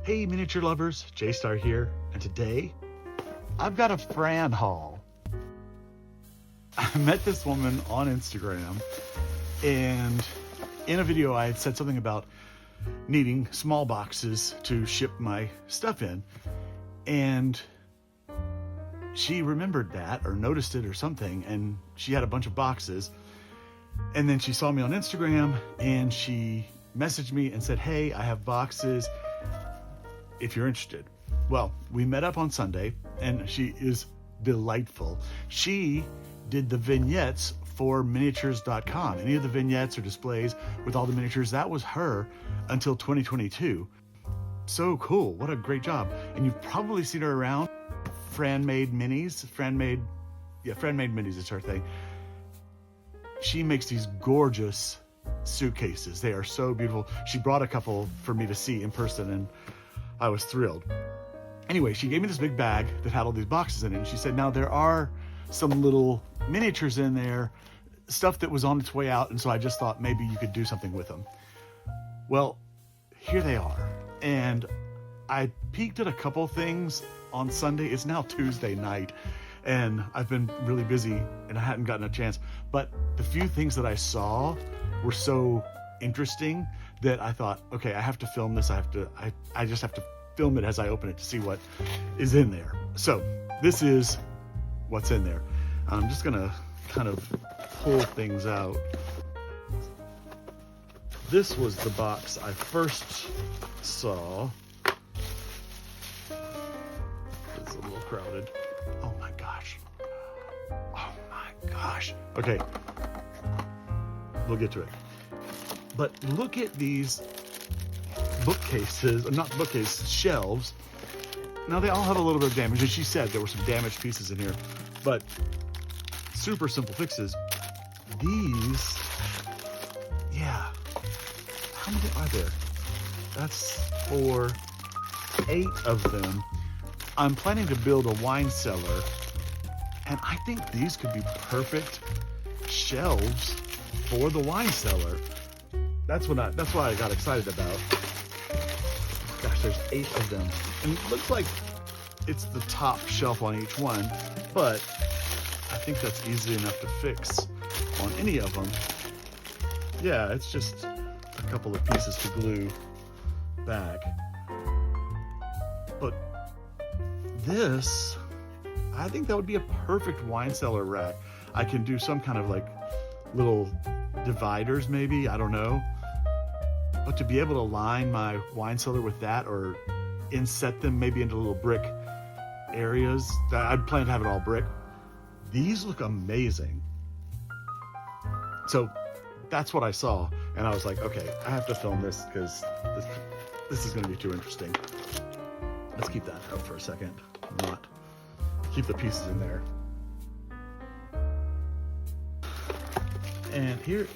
Hey miniature lovers, J-Star here, and today I've got a FRAN haul. I met this woman on Instagram, and in a video I had said something about needing small boxes to ship my stuff in, and she remembered that or noticed it or something, and she had a bunch of boxes, and then she saw me on Instagram and she messaged me and said, hey, I have boxes if you're interested. Well, we met up on Sunday, and she is delightful. She did the vignettes for miniatures.com. Any of the vignettes or displays with all the miniatures, that was her until 2022. So cool, what a great job. And you've probably seen her around. FRAN made minis, FRAN made minis is her thing. She makes these gorgeous suitcases. They are so beautiful. She brought a couple for me to see in person, and I was thrilled. Anyway, she gave me this big bag that had all these boxes in it, and she said, now there are some little miniatures in there, stuff that was on its way out, and so I just thought maybe you could do something with them. Well, here they are. And I peeked at a couple things on Sunday. It's now Tuesday night, and I've been really busy and I hadn't gotten a chance, but the few things that I saw were so interesting that I thought, okay, I have to film this. I just have to film it as I open it to see what is in there. So this is what's in there. I'm just gonna kind of pull things out. This was the box I first saw. It's a little crowded. Oh my gosh. Oh my gosh. Okay, we'll get to it. But look at these bookcases, or not bookcases, shelves. Now they all have a little bit of damage, and she said there were some damaged pieces in here, but super simple fixes. These, yeah, how many are there? That's 8 of them. I'm planning to build a wine cellar, and I think these could be perfect shelves for the wine cellar. That's what I got excited about. Gosh, there's 8 of them. And it looks like it's the top shelf on each one, but I think that's easy enough to fix on any of them. Yeah, it's just a couple of pieces to glue back. But this, I think that would be a perfect wine cellar rack. I can do some kind of like little dividers maybe, I don't know. But to be able to line my wine cellar with that, or inset them maybe into little brick areas, I'd plan to have it all brick. These look amazing. So that's what I saw, and I was like, okay, I have to film this because this is going to be too interesting. Let's keep that out for a second. Not keep the pieces in there. And here,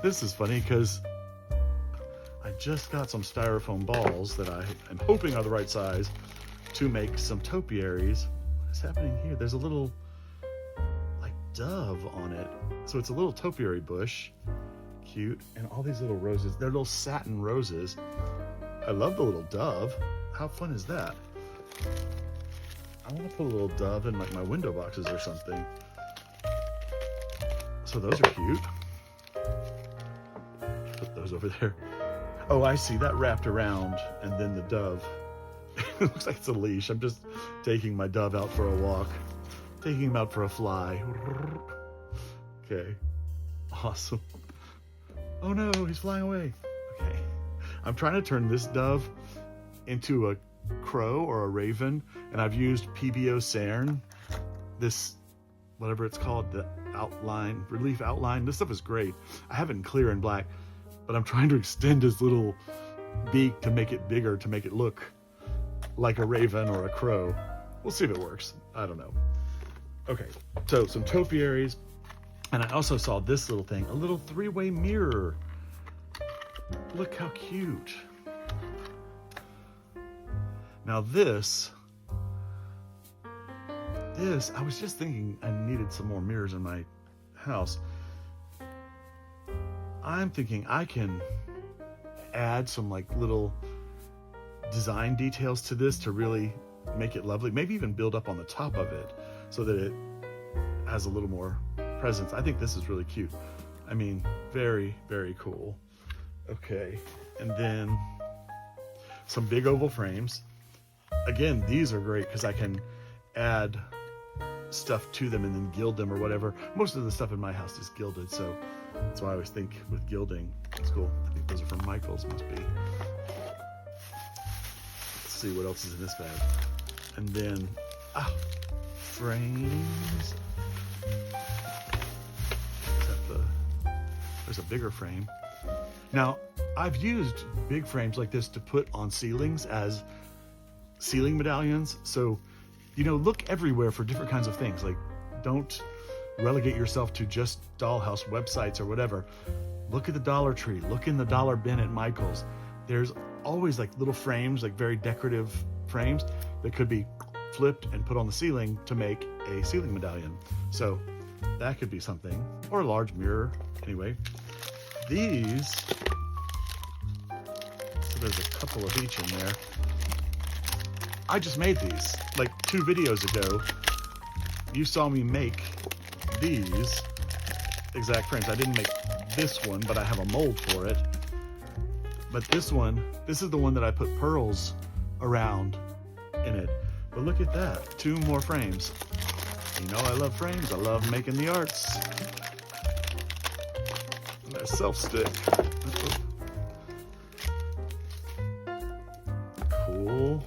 this is funny because I just got some styrofoam balls that I am hoping are the right size to make some topiaries. What is happening here? There's a little like dove on it. So it's a little topiary bush. Cute. And all these little roses. They're little satin roses. I love the little dove. How fun is that? I want to put a little dove in like my window boxes or something. So those are cute. Put those over there. Oh, I see, that wrapped around, and then the dove. It looks like it's a leash. I'm just taking my dove out for a walk. Taking him out for a fly. Okay, awesome. Oh no, he's flying away. Okay, I'm trying to turn this dove into a crow or a raven, and I've used PBO Cern, this, whatever it's called, the outline, relief outline. This stuff is great. I have it in clear and black, but I'm trying to extend his little beak to make it bigger, to make it look like a raven or a crow. We'll see if it works. I don't know. Okay, so some topiaries, and I also saw this little thing, a little 3-way mirror. Look how cute. Now this, I was just thinking I needed some more mirrors in my house. I'm thinking I can add some like little design details to this to really make it lovely. Maybe even build up on the top of it so that it has a little more presence. I think this is really cute. I mean, very, very cool. Okay, and then some big oval frames. Again, these are great because I can add stuff to them and then gild them or whatever. Most of the stuff in my house is gilded, so that's why I always think with gilding, it's cool. I think those are from Michael's, must be. Let's see what else is in this bag. And then, frames. There's a bigger frame. Now, I've used big frames like this to put on ceilings as ceiling medallions. So, you know, look everywhere for different kinds of things. Like, don't relegate yourself to just Dollhouse websites or whatever. Look at the Dollar Tree. Look in the dollar bin at Michael's. There's always like little frames, like very decorative frames that could be flipped and put on the ceiling to make a ceiling medallion. So that could be something, or a large mirror. Anyway, these, so there's a couple of each in there. I just made these like 2 videos ago. You saw me make these exact frames. I didn't make this one, but I have a mold for it. But this one, this is the one that I put pearls around in it. But look at that, 2 more frames. You know I love frames, I love making the arts. And a self-stick. Cool.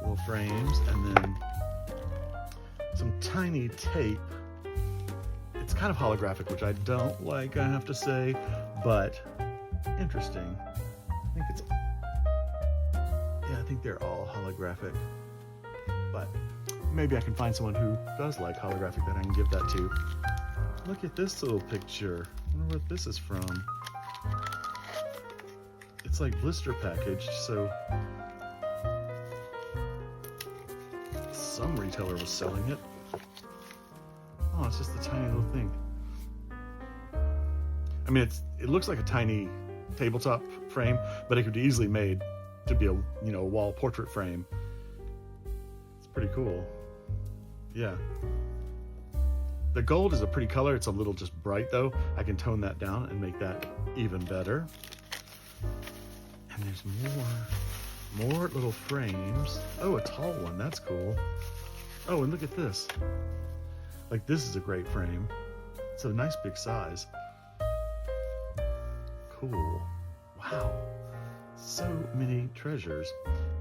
Little frames, and then some tiny tape. It's kind of holographic, which I don't like, I have to say, but interesting. I think they're all holographic, but maybe I can find someone who does like holographic that I can give that to. Look at this little picture. I wonder what this is from. It's like blister packaged, so some retailer was selling it. Oh, it's just a tiny little thing. I mean, it looks like a tiny tabletop frame, but it could be easily made to be a, you know, wall portrait frame. It's pretty cool. Yeah. The gold is a pretty color. It's a little just bright though. I can tone that down and make that even better. And there's more little frames. Oh, a tall one. That's cool. Oh, and look at this. Like, this is a great frame. It's a nice big size. Cool. Wow. So many treasures.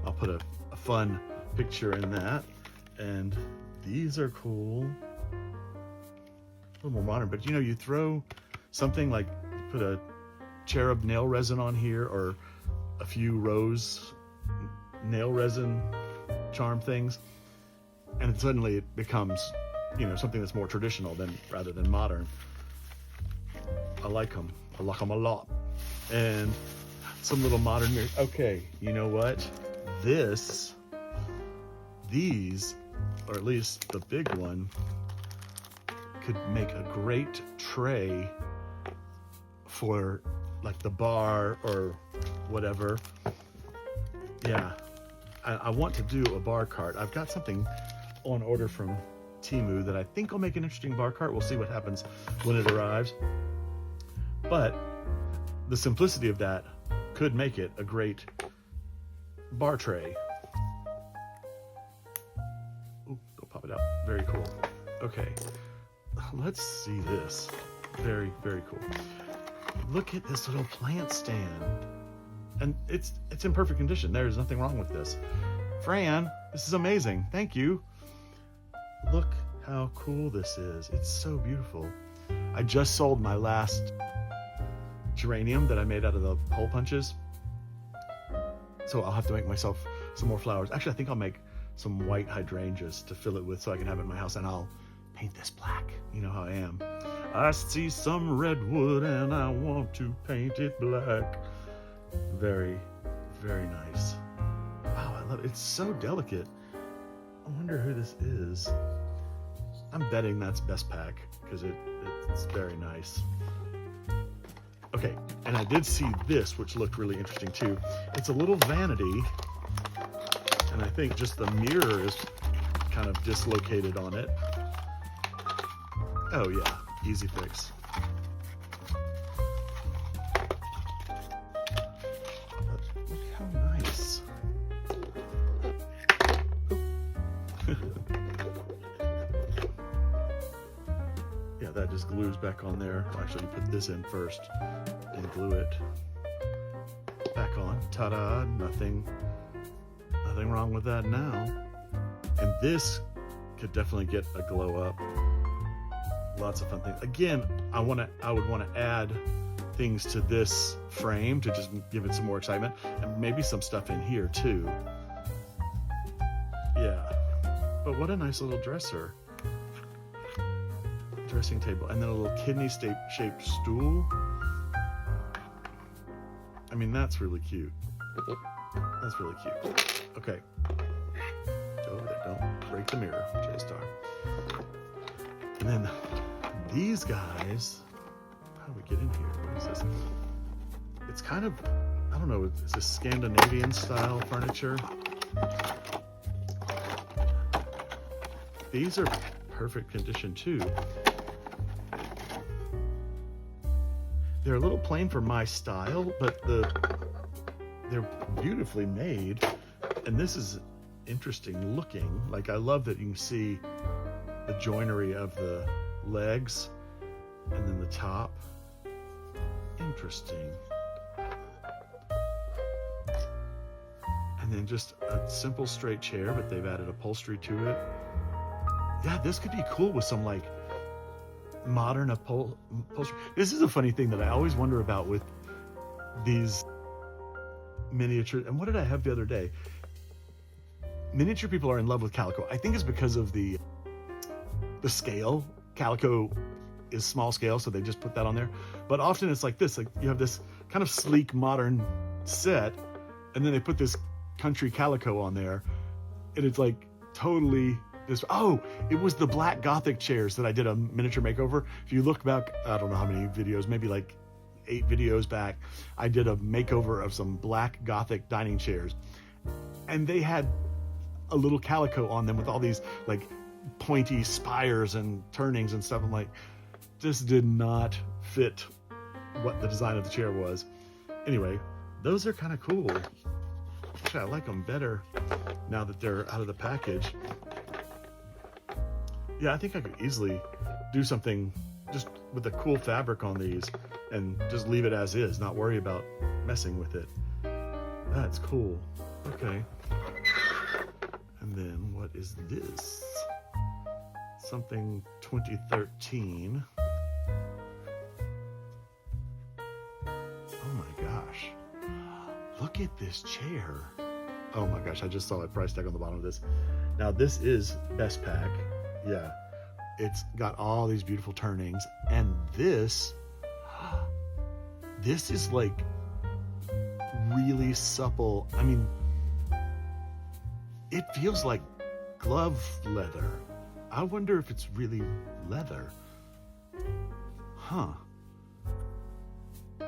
I'll put a fun picture in that. And these are cool. A little more modern, but you know, you throw something like, put a cherub nail resin on here, or a few rose nail resin charm things, and suddenly it becomes, you know, something that's more traditional rather than modern. I like them. I like them a lot. And some little modern mirrors. Okay, you know what? These, or at least the big one, could make a great tray for like the bar or whatever. Yeah, I want to do a bar cart. I've got something on order from Temu that I think will make an interesting bar cart. We'll see what happens when it arrives. But the simplicity of that could make it a great bar tray. Ooh, don't pop it out. Very cool. Okay, let's see this. Very, very cool. Look at this little plant stand. And it's in perfect condition. There's nothing wrong with this. Fran, this is amazing. Thank you. Look how cool this is. It's so beautiful. I just sold my last geranium that I made out of the hole punches. So I'll have to make myself some more flowers. Actually, I think I'll make some white hydrangeas to fill it with so I can have it in my house, and I'll paint this black. You know how I am. I see some redwood and I want to paint it black. Very, very nice. Wow, I love it. It's so delicate. I wonder who this is. I'm betting that's Best Pack because it's very nice. Okay, and I did see this, which looked really interesting too. It's a little vanity, and I think just the mirror is kind of dislocated on it. Oh yeah, easy fix. Look how nice. Yeah, that just glues back on there. Well, actually, you put this in first and glue it back on. Ta-da, nothing wrong with that now. And this could definitely get a glow up. Lots of fun things. Again, I would want to add things to this frame to just give it some more excitement, and maybe some stuff in here too. Yeah, but what a nice little dresser. Dressing table, and then a little kidney-shaped stool. I mean, that's really cute. That's really cute. Okay. Go over there. Don't break the mirror, J-Star. And then these guys, how do we get in here? What is this? It's kind of, I don't know, it's a Scandinavian style furniture. These are perfect condition too. They're a little plain for my style, but they're beautifully made. And this is interesting looking. Like, I love that you can see the joinery of the legs and then the top. Interesting. And then just a simple straight chair, but they've added upholstery to it. Yeah, this could be cool with some like modern upholstery. This is a funny thing that I always wonder about with these miniature. And what did I have the other day? Miniature people are in love with calico. I think it's because of the scale. Calico is small scale, so they just put that on there. But often it's like this, like you have this kind of sleek modern set, and then they put this country calico on there, and it's like totally this. Oh, it was the black Gothic chairs that I did a miniature makeover. If you look back, I don't know how many videos, maybe like 8 videos back, I did a makeover of some black Gothic dining chairs, and they had a little calico on them with all these like pointy spires and turnings and stuff. I'm like, this did not fit what the design of the chair was. Anyway, those are kind of cool. Actually, I like them better now that they're out of the package. Yeah, I think I could easily do something just with a cool fabric on these and just leave it as is, not worry about messing with it. That's cool. Okay. And then what is this? Something 2013. Oh my gosh. Look at this chair. Oh my gosh, I just saw a price tag on the bottom of this. Now this is Best Pack. Yeah. It's got all these beautiful turnings. And this is like really supple. I mean, it feels like glove leather. I wonder if it's really leather. Huh.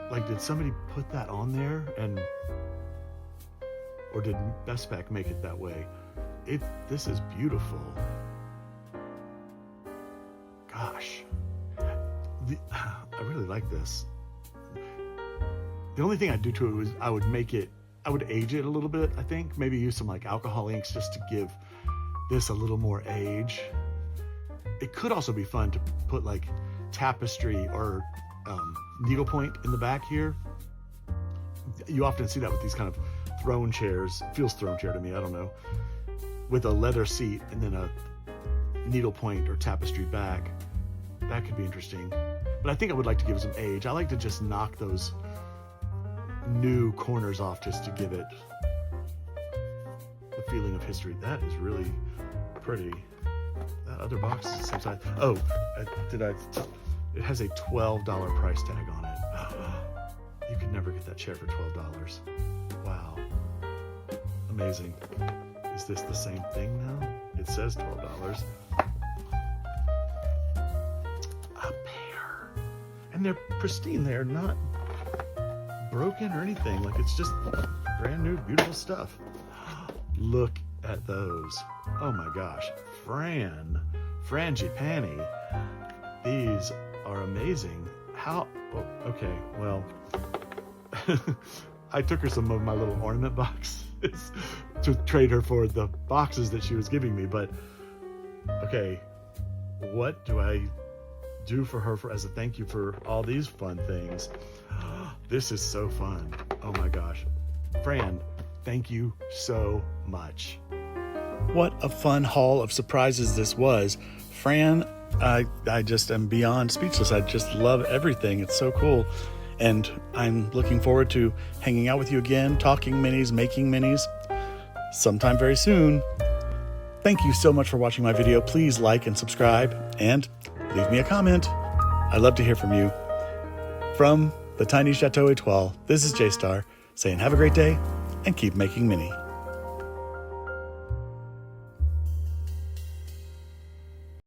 Like, did somebody put that on there or did Best Pack make it that way? This is beautiful. Gosh. I really like this. The only thing I'd do to it was I would age it a little bit, I think. Maybe use some like alcohol inks just to give this a little more age. It could also be fun to put like tapestry or needlepoint in the back here. You often see that with these kind of throne chairs. It feels throne chair to me, I don't know. With a leather seat and then a needlepoint or tapestry back. That could be interesting. But I think I would like to give it some age. I like to just knock those new corners off just to give it the feeling of history. That is really pretty. That other box is the same size. Oh, it has a $12 price tag on it. You could never get that chair for $12. Wow. Amazing. Is this the same thing now? It says $12. A pair. And they're pristine. They're not broken or anything. Like, it's just brand new, beautiful stuff. Look at those. Oh my gosh. Frangipani. These are amazing. How? Oh, okay, well, I took her some of my little ornament boxes to trade her for the boxes that she was giving me. But okay, what do I do for her as a thank you for all these fun things? This is so fun. Oh my gosh. Fran, thank you so much. What a fun haul of surprises this was. Fran, I just am beyond speechless. I just love everything. It's so cool. And I'm looking forward to hanging out with you again, talking minis, making minis, sometime very soon. Thank you so much for watching my video. Please like and subscribe and leave me a comment. I'd love to hear from you. From the tiny Chateau Étoile, this is J-Star saying have a great day and keep making mini.